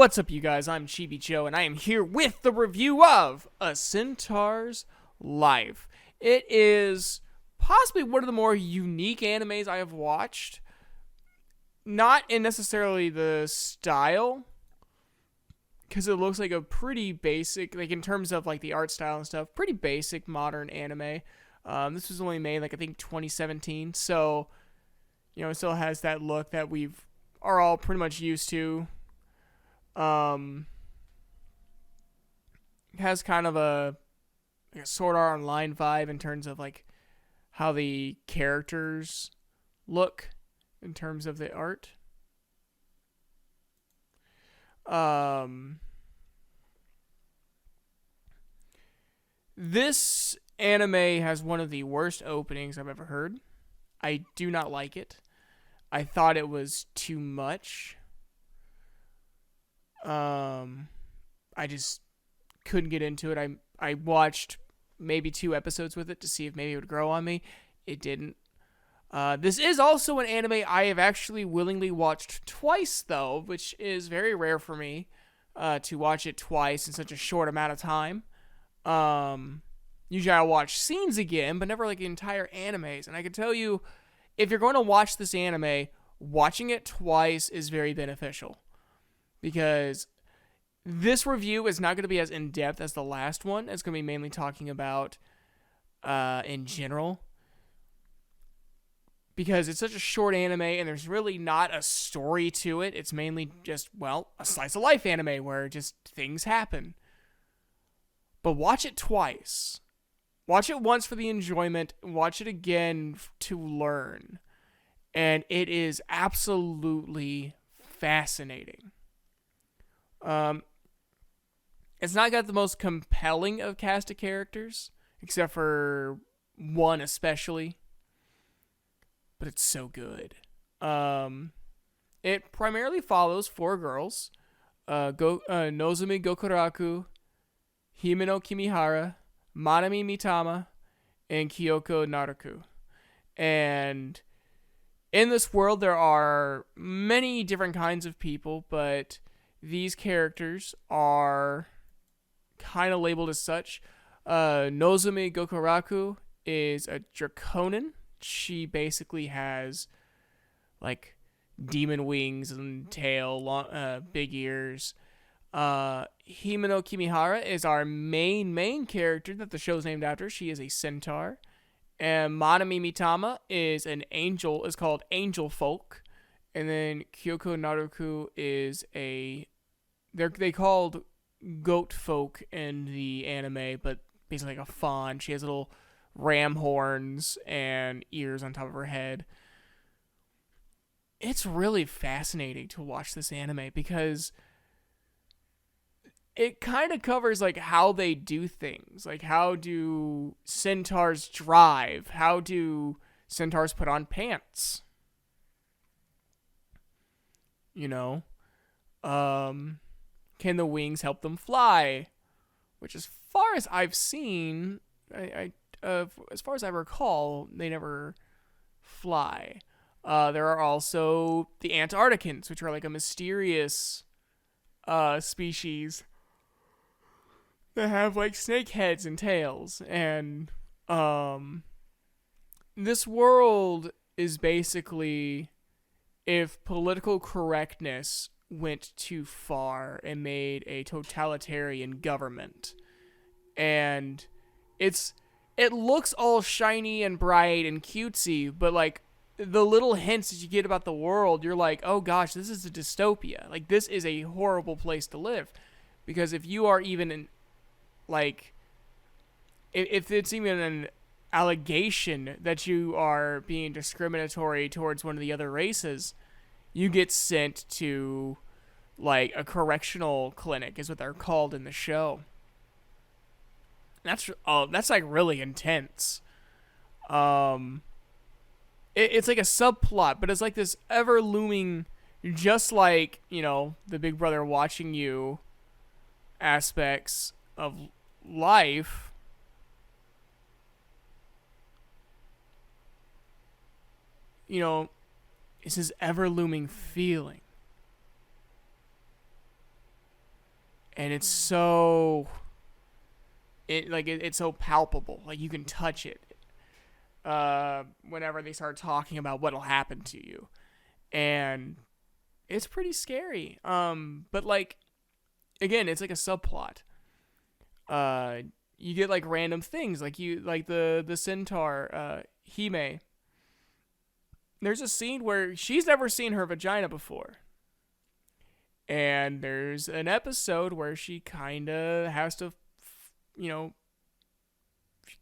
What's up, you guys? I'm Chibi Joe, and I am here with the review of A Centaur's Life. It is possibly one of the more unique animes I have watched. Not in necessarily the style, because it looks like a pretty basic, like in terms of like the art style and stuff, pretty basic modern anime. This was only made like I think 2017, so it still has that look that are all pretty much used to. It has kind of a Sword Art Online vibe in terms of like how the characters look in terms of the art. This anime has one of the worst openings I've ever heard. I do not like it. I thought it was too much. I just couldn't get into it. I watched maybe 2 episodes with it to see if maybe it would grow on me. It didn't. This is also an anime I have actually willingly watched twice, though, which is very rare for me to watch it twice in such a short amount of time. Usually I watch scenes again, but never like entire animes. And I can tell you, if you're going to watch this anime, watching it twice is very beneficial. Because this review is not going to be as in-depth as the last one. It's going to be mainly talking about in general. Because it's such a short anime and there's really not a story to it. It's mainly just, a slice of life anime where just things happen. But watch it twice. Watch it once for the enjoyment. Watch it again to learn. And it is absolutely fascinating. It's not got the most compelling of cast of characters, except for one especially. But it's so good. It primarily follows 4 girls. Nozomi Gokuraku, Himeno Kimihara, Manami Mitama, and Kyoko Naruku. And in this world, there are many different kinds of people, but these characters are kind of labeled as such. Nozomi Gokuraku is a draconian. She basically has like demon wings and tail, long, big ears. Himeno Kimihara is our main character that the show's named after. She is a centaur. And Manami Mitama is called Angelfolk. And then Kyoko Naruku is they called goatfolk in the anime, but basically like a fawn. She has little ram horns and ears on top of her head. It's really fascinating to watch this anime because it kind of covers like how they do things. Like, how do centaurs drive? How do centaurs put on pants? Can the wings help them fly? Which, as far as I've seen, as far as I recall, they never fly. There are also the Antarcticans, which are like a mysterious species that have like snake heads and tails. And this world is basically if political correctness went too far and made a totalitarian government. And it looks all shiny and bright and cutesy, but like the little hints that you get about the world, you're like, oh gosh, this is a dystopia. Like, this is a horrible place to live. Because if you are even in, like, if it's even an allegation that you are being discriminatory towards one of the other races, you get sent to like a correctional clinic, is what they're called in the show. That's like really intense. It's like a subplot, but it's like this ever looming, just like the Big Brother watching you aspects of life. It's this ever looming feeling and it's so it's so palpable, like you can touch it. Whenever they start talking about what'll happen to you, and it's pretty scary. But like, again, it's like a subplot. You get like random things, like the Centaur, Hime. There's a scene where she's never seen her vagina before. And there's an episode where she kind of has to,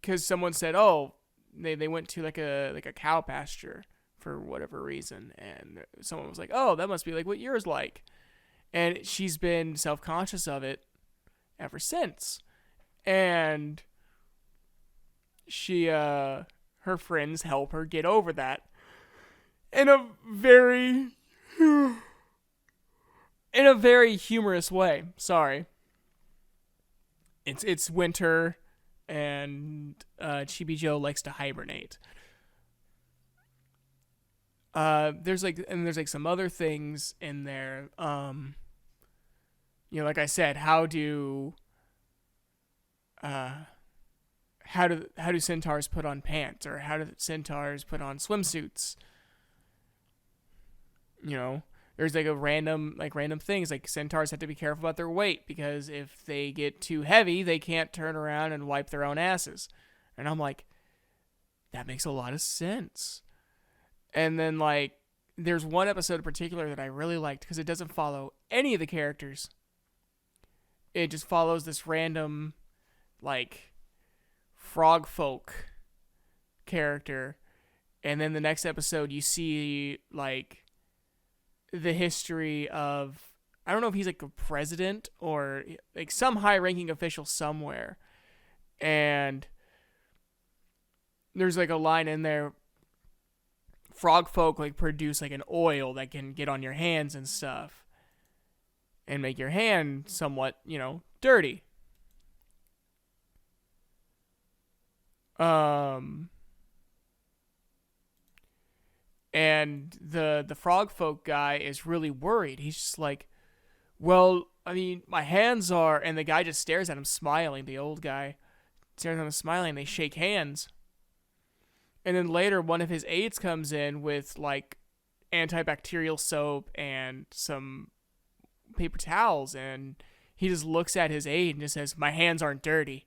because someone said, oh, they went to like a cow pasture for whatever reason, and someone was like, oh, that must be like what yours like. And she's been self-conscious of it ever since. And she, her friends help her get over that in a very humorous way. Sorry. It's winter, and Chibi-Jo likes to hibernate. There's some other things in there. Like I said, how do centaurs put on pants, or how do centaurs put on swimsuits? There's like random things, like centaurs have to be careful about their weight, because if they get too heavy, they can't turn around and wipe their own asses. And I'm like, that makes a lot of sense. And then like, there's one episode in particular that I really liked, because it doesn't follow any of the characters. It just follows this random, like, frog folk character. And then the next episode, you see, like, the history of, I don't know if he's like a president or like some high-ranking official somewhere. And there's like a line in there, frog folk like produce like an oil that can get on your hands and stuff and make your hand somewhat, dirty. And the frog folk guy is really worried. He's just like, well, I mean, my hands are, and the guy just stares at him smiling. The old guy stares at him smiling. They shake hands. And then later, one of his aides comes in with like antibacterial soap and some paper towels, and he just looks at his aide and just says, my hands aren't dirty.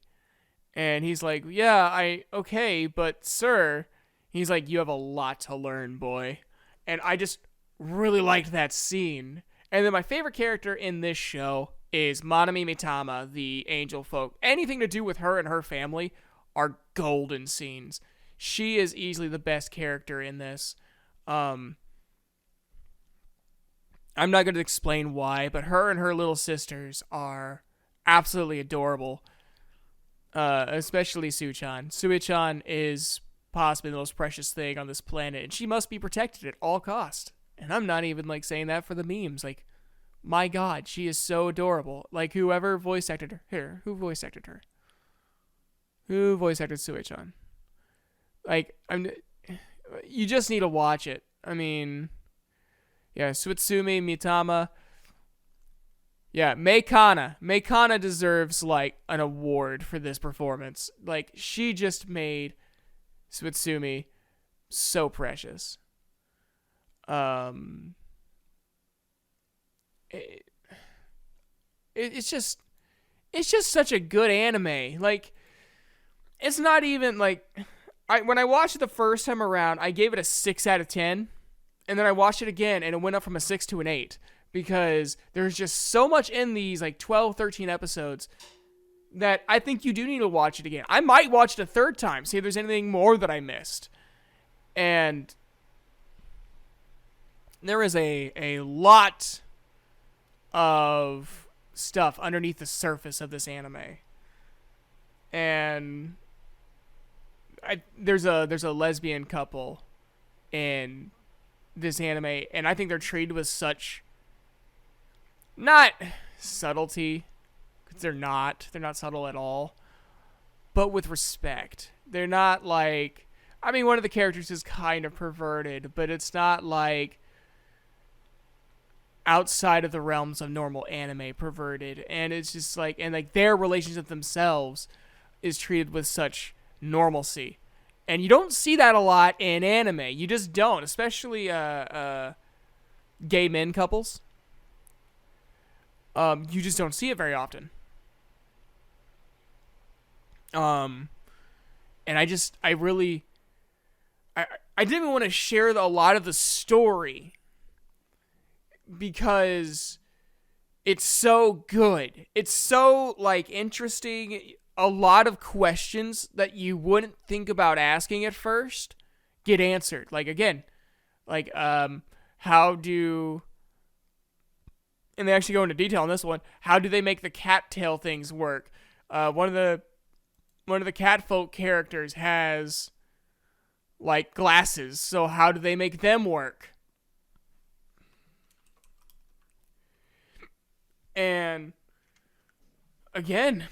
And he's like, yeah, okay, but sir, he's like, you have a lot to learn, boy. And I just really liked that scene. And then my favorite character in this show is Manami Mitama, the Angelfolk. Anything to do with her and her family are golden scenes. She is easily the best character in this. I'm not going to explain why, but her and her little sisters are absolutely adorable. Especially Soo-chan. Soo-chan is possibly the most precious thing on this planet, and she must be protected at all cost. And I'm not even like saying that for the memes. Like, my God, she is so adorable. Like, whoever voice acted her. Who voice acted her? Who voice acted Soo-chan? Like, you just need to watch it. I mean, yeah, Suitsumi Mitama. Yeah, Meikana. Meikana deserves, like, an award for this performance. Like, she just made Suitsumi so precious. It's just such a good anime. Like, it's not even, like, when I watched it the first time around, I gave it a 6 out of 10. And then I watched it again, and it went up from a 6 to an 8. Because there's just so much in these, like, 12, 13 episodes that I think you do need to watch it again. I might watch it a third time, see if there's anything more that I missed. And there is a lot of stuff underneath the surface of this anime. And there's a lesbian couple in this anime, and I think they're treated with such, not subtlety, because they're not subtle at all, but with respect. They're not like, I mean, one of the characters is kind of perverted, but it's not like outside of the realms of normal anime perverted, and it's just like, and like their relationship themselves is treated with such normalcy, and you don't see that a lot in anime. You just don't, especially gay men couples. You just don't see it very often. And I really, I didn't even want to share a lot of the story because it's so good. It's so like interesting. A lot of questions that you wouldn't think about asking at first get answered. Like again, like how do, and they actually go into detail on this one. How do they make the cattail things work? One of the catfolk characters has like glasses, so how do they make them work? And again,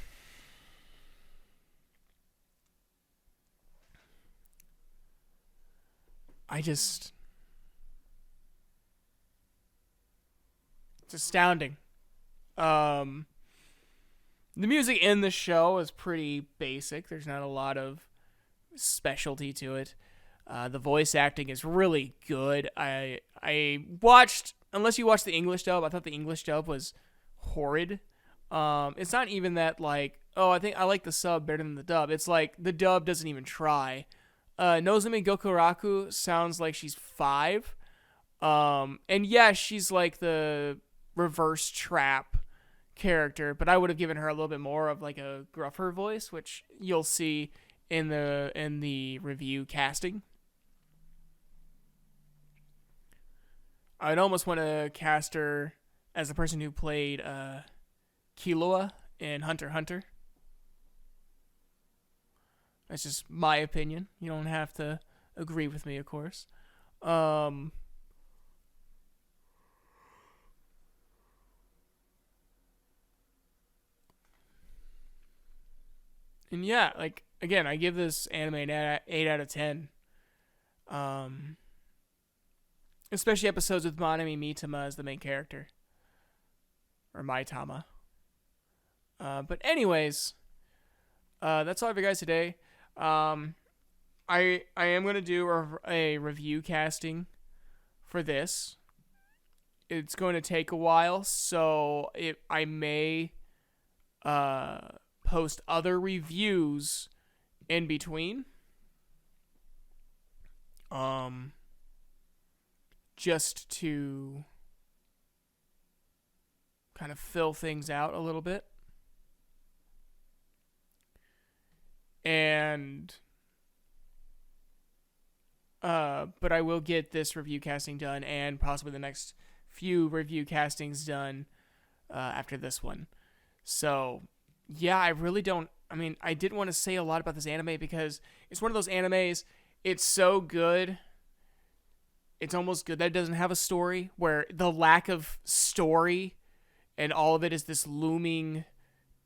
it's astounding. The music in the show is pretty basic. There's not a lot of specialty to it. The voice acting is really good. I watched, unless you watched the English dub, I thought the English dub was horrid. It's not even that like, oh, I think I like the sub better than the dub. It's like the dub doesn't even try. Nozomi Gokuraku sounds like she's 5. And yeah, she's like the reverse trap character, but I would have given her a little bit more of like a gruffer voice, which you'll see in the review casting. I'd almost want to cast her as the person who played Killua in Hunter x Hunter. That's just my opinion. You don't have to agree with me, of course. And yeah, like again, I give this anime an 8 out of 10. Especially episodes with Manami Mitama as the main character, or Maitama. But anyways, that's all I have for you guys today. I am gonna do a review casting for this. It's going to take a while, so I may post other reviews in between. Just to kind of fill things out a little bit. And but I will get this review casting done and possibly the next few review castings done after this one. So yeah, I didn't want to say a lot about this anime because it's one of those animes, it's so good, it's almost good that it doesn't have a story, where the lack of story and all of it is this looming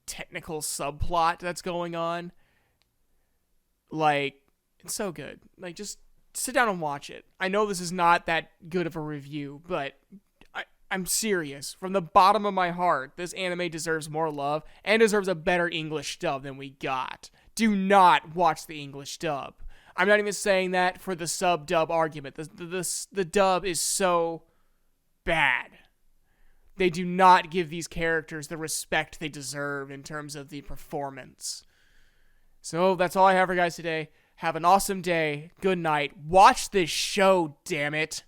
technical subplot that's going on. Like, it's so good. Like, just sit down and watch it. I know this is not that good of a review, but I'm serious. From the bottom of my heart, this anime deserves more love and deserves a better English dub than we got. Do not watch the English dub. I'm not even saying that for the sub-dub argument. The dub is so bad. They do not give these characters the respect they deserve in terms of the performance. So that's all I have for you guys today. Have an awesome day. Good night. Watch this show, damn it.